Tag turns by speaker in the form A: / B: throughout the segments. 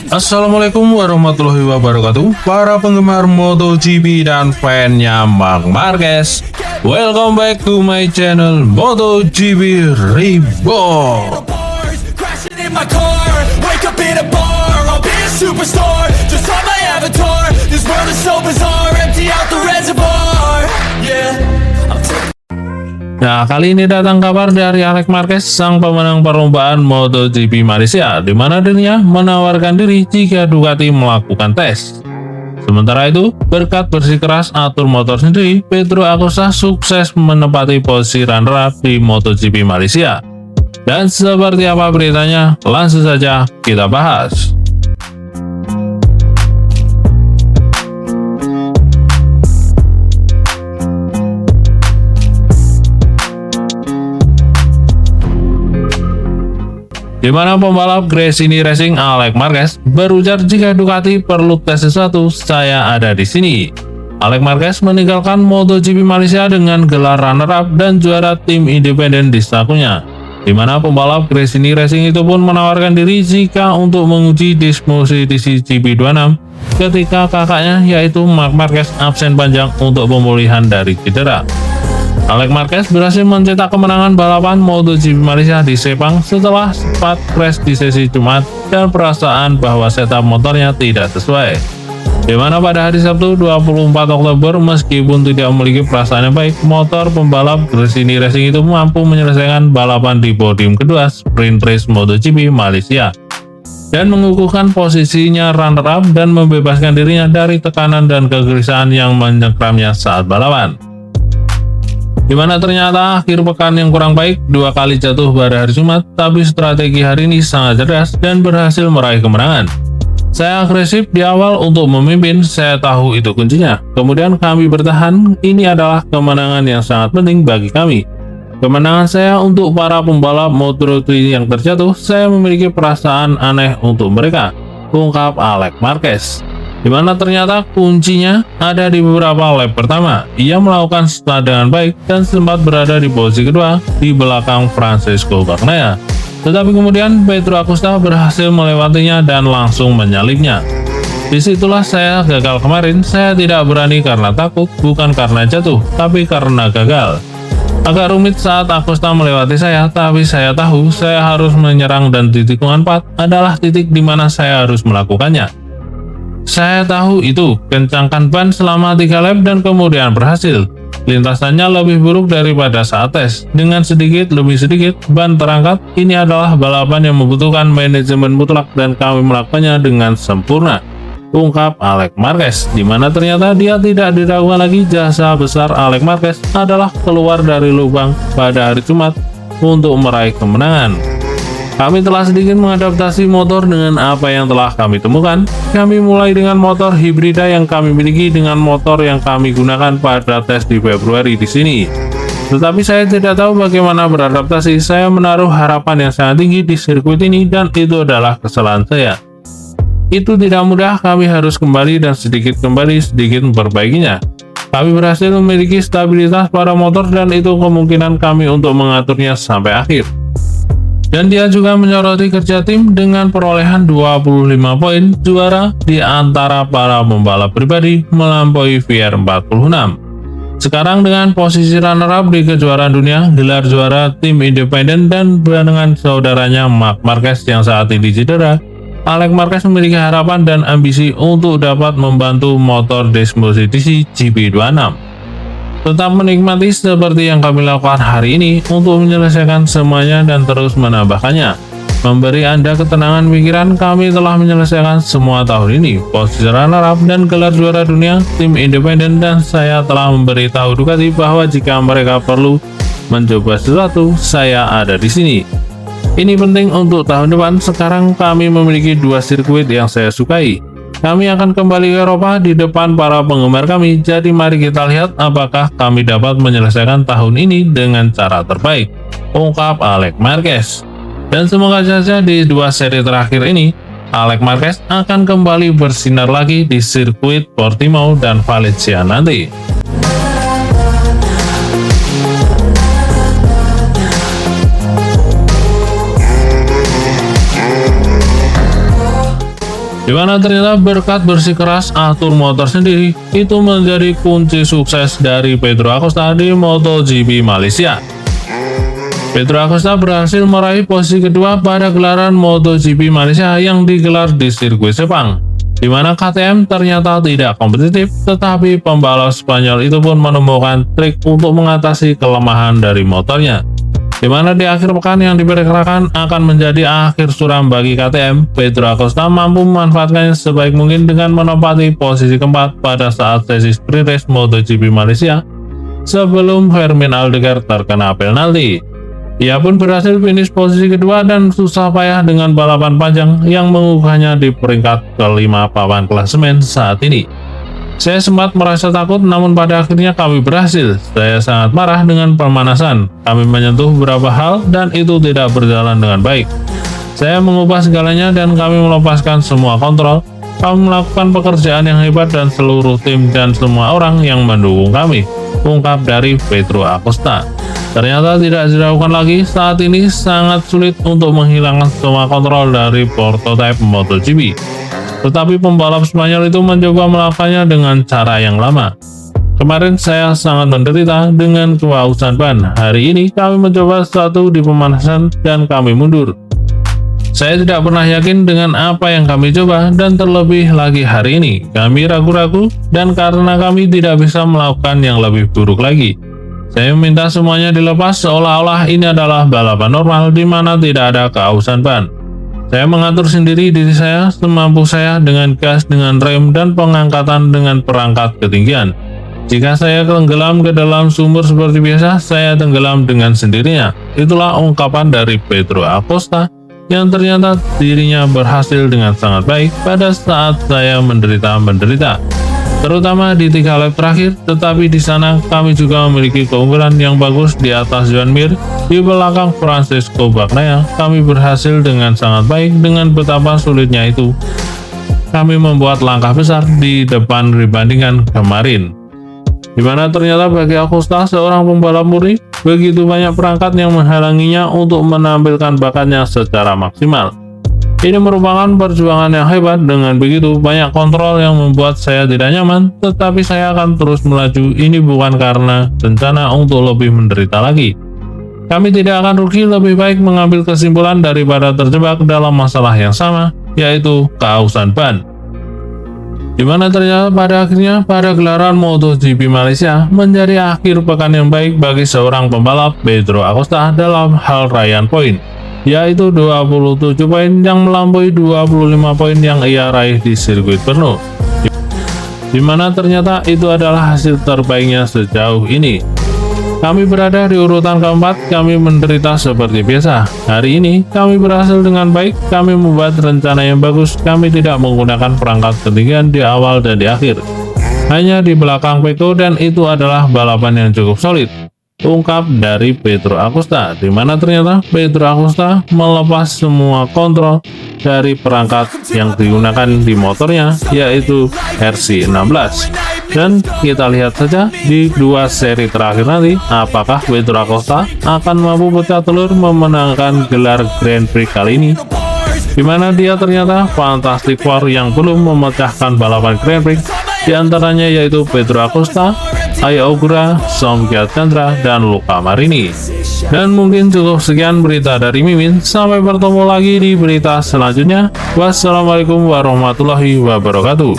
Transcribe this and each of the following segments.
A: Assalamualaikum warahmatullahi wabarakatuh, para penggemar MotoGP dan fannya Marc Marquez. Welcome back to my channel MotoGP Reborn. Nah, kali ini datang kabar dari Alex Marquez, sang pemenang perlombaan MotoGP Malaysia, di mana dirinya menawarkan diri jika Ducati melakukan tes. Sementara itu, berkat bersikeras atur motor sendiri, Pedro Acosta sukses menempati posisi runner-up di MotoGP Malaysia. Dan seperti apa beritanya, langsung saja kita bahas. Di mana pembalap Gresini Racing Alex Marquez berujar jika Ducati perlu tes sesuatu, saya ada di sini. Alex Marquez meninggalkan MotoGP Malaysia dengan gelar runner-up dan juara tim independen di tahunnya. Di mana pembalap Gresini Racing itu pun menawarkan diri jika untuk menguji Dismosi DC GP26 ketika kakaknya yaitu Marc Marquez absen panjang untuk pemulihan dari cedera. Alex Marquez berhasil mencetak kemenangan balapan MotoGP Malaysia di Sepang setelah sempat crash di sesi Jumat dan perasaan bahwa setup motornya tidak sesuai. Di mana pada hari Sabtu 24 Oktober, meskipun tidak memiliki perasaan yang baik, motor pembalap Gresini Racing itu mampu menyelesaikan balapan di podium kedua sprint race MotoGP Malaysia dan mengukuhkan posisinya runner-up dan membebaskan dirinya dari tekanan dan kegelisahan yang menyekramnya saat balapan. Di mana ternyata akhir pekan yang kurang baik, dua kali jatuh pada hari Jumat, tapi strategi hari ini sangat cerdas dan berhasil meraih kemenangan. Saya agresif di awal untuk memimpin, saya tahu itu kuncinya. Kemudian kami bertahan, ini adalah kemenangan yang sangat penting bagi kami. Kemenangan saya untuk para pembalap Moto3 yang terjatuh, saya memiliki perasaan aneh untuk mereka, ungkap Alex Marquez. Di mana ternyata kuncinya ada di beberapa lap pertama. Ia melakukan start dengan baik dan sempat berada di posisi kedua di belakang Francesco Bagnaia. Tetapi kemudian Pedro Acosta berhasil melewatinya dan langsung menyalipnya. Disitulah saya gagal kemarin. Saya tidak berani karena takut, bukan karena jatuh, tapi karena gagal. Agak rumit saat Acosta melewati saya, tapi saya tahu saya harus menyerang dan titik 4 adalah titik di mana saya harus melakukannya. Saya tahu itu, kencangkan ban selama 3 lap dan kemudian berhasil. Lintasannya lebih buruk daripada saat tes. Dengan sedikit demi sedikit, ban terangkat. Ini adalah balapan yang membutuhkan manajemen mutlak dan kami melakukannya dengan sempurna, ungkap Alex Marquez. Di mana ternyata dia tidak diragukan lagi, jasa besar Alex Marquez adalah keluar dari lubang pada hari Jumat untuk meraih kemenangan. Kami telah sedikit mengadaptasi motor dengan apa yang telah kami temukan. Kami mulai dengan motor hibrida yang kami miliki dengan motor yang kami gunakan pada tes di Februari di sini. Tetapi saya tidak tahu bagaimana beradaptasi. Saya menaruh harapan yang sangat tinggi di sirkuit ini dan itu adalah kesalahan saya. Itu tidak mudah, kami harus kembali dan sedikit memperbaikinya. Kami berhasil memiliki stabilitas pada motor dan itu kemungkinan kami untuk mengaturnya sampai akhir. Dan dia juga menyoroti kerja tim dengan perolehan 25 poin, juara di antara para pembalap pribadi melampaui VR46. Sekarang dengan posisi runner-up di kejuaraan dunia, gelar juara tim independen dan dengan saudaranya Marc Marquez yang saat ini cedera, Alex Marquez memiliki harapan dan ambisi untuk dapat membantu motor Dismosi DC GP26. Tetap menikmati seperti yang kami lakukan hari ini untuk menyelesaikan semuanya dan terus menambahkannya. Memberi Anda ketenangan pikiran, kami telah menyelesaikan semua tahun ini, posisi runner-up dan gelar juara dunia, tim independen, dan saya telah memberitahu Ducati bahwa jika mereka perlu mencoba sesuatu, saya ada di sini. Ini penting untuk tahun depan. Sekarang kami memiliki 2 sirkuit yang saya sukai. Kami akan kembali ke Eropa di depan para penggemar kami, jadi mari kita lihat apakah kami dapat menyelesaikan tahun ini dengan cara terbaik, ungkap Alex Marquez. Dan semoga saja di 2 seri terakhir ini, Alex Marquez akan kembali bersinar lagi di sirkuit Portimao dan Valencia nanti. di mana ternyata berkat bersikeras atur motor sendiri itu menjadi kunci sukses dari Pedro Acosta di MotoGP Malaysia. Pedro Acosta berhasil meraih posisi kedua pada gelaran MotoGP Malaysia yang digelar di sirkuit Sepang, di mana KTM ternyata tidak kompetitif, tetapi pembalap Spanyol itu pun menemukan trik untuk mengatasi kelemahan dari motornya. Di mana di akhir pekan yang diperkirakan akan menjadi akhir suram bagi KTM, Pedro Acosta mampu memanfaatkannya sebaik mungkin dengan menempati posisi keempat pada saat sesi sprint race MotoGP Malaysia sebelum Fermin Aldegar terkena penalti. Ia pun berhasil finish posisi kedua dan susah payah dengan balapan panjang yang mengukuhnya di peringkat kelima papan klasemen saat ini. Saya sempat merasa takut, namun pada akhirnya kami berhasil. Saya sangat marah dengan pemanasan. Kami menyentuh beberapa hal dan itu tidak berjalan dengan baik. Saya mengubah segalanya dan kami melepaskan semua kontrol. Kami melakukan pekerjaan yang hebat dan seluruh tim dan semua orang yang mendukung kami, ungkap dari Pedro Acosta. Ternyata tidak diragukan lagi, saat ini sangat sulit untuk menghilangkan semua kontrol dari prototipe MotoGP. Tetapi pembalap Spanyol itu mencoba melakukannya dengan cara yang lama. Kemarin saya sangat menderita dengan kehausan ban. Hari ini kami mencoba sesuatu di pemanasan dan kami mundur. Saya tidak pernah yakin dengan apa yang kami coba dan terlebih lagi hari ini. Kami ragu-ragu dan karena kami tidak bisa melakukan yang lebih buruk lagi. Saya meminta semuanya dilepas seolah-olah ini adalah balapan normal di mana tidak ada kehausan ban. Saya mengatur sendiri diri saya semampu saya dengan gas, dengan rem, dan pengangkatan dengan perangkat ketinggian. Jika saya tenggelam ke dalam sumur seperti biasa, saya tenggelam dengan sendirinya. Itulah ungkapan dari Pedro Acosta yang ternyata dirinya berhasil dengan sangat baik pada saat saya menderita, terutama di 3 lap terakhir. Tetapi di sana kami juga memiliki keunggulan yang bagus di atas Joan Mir. Di belakang Francisco Bagnaia, kami berhasil dengan sangat baik. Dengan betapa sulitnya itu, kami membuat langkah besar di depan dibandingkan kemarin. Di mana ternyata bagi Acosta, seorang pembalap murni, begitu banyak perangkat yang menghalanginya untuk menampilkan bakatnya secara maksimal. Ini merupakan perjuangan yang hebat. Dengan begitu banyak kontrol yang membuat saya tidak nyaman, tetapi saya akan terus melaju. Ini bukan karena rencana untuk lebih menderita lagi. Kami tidak akan rugi, lebih baik mengambil kesimpulan daripada terjebak dalam masalah yang sama, yaitu kehausan ban. Di mana ternyata pada akhirnya pada gelaran MotoGP Malaysia menjadi akhir pekan yang baik bagi seorang pembalap Pedro Acosta dalam hal raihan poin, yaitu 27 poin yang melampaui 25 poin yang ia raih di sirkuit Brno, di mana ternyata itu adalah hasil terbaiknya sejauh ini. Kami berada di urutan keempat, kami menderita seperti biasa. Hari ini kami berhasil dengan baik, kami membuat rencana yang bagus, kami tidak menggunakan perangkat ketinggian di awal dan di akhir, hanya di belakang Pecco, dan itu adalah balapan yang cukup solid, ungkap dari Pedro Acosta. Di mana ternyata Pedro Acosta melepas semua kontrol dari perangkat yang digunakan di motornya, yaitu RC16. Dan kita lihat saja di 2 seri terakhir nanti, apakah Pedro Acosta akan mampu pecah telur memenangkan gelar Grand Prix kali ini, di mana dia ternyata Fantastic Four yang belum memecahkan balapan Grand Prix, diantaranya yaitu Pedro Acosta, Aya Ogura, Somkya Chandra, dan Luca Marini. Dan mungkin cukup sekian berita dari Mimin. Sampai bertemu lagi di berita selanjutnya. Wassalamualaikum warahmatullahi wabarakatuh.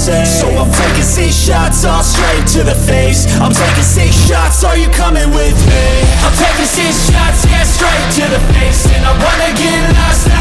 A: So I'm taking 6 shots all straight to the face. I'm taking 6 shots, are you coming with me? I'm taking 6 shots, yeah, straight to the face. And I wanna get lost now.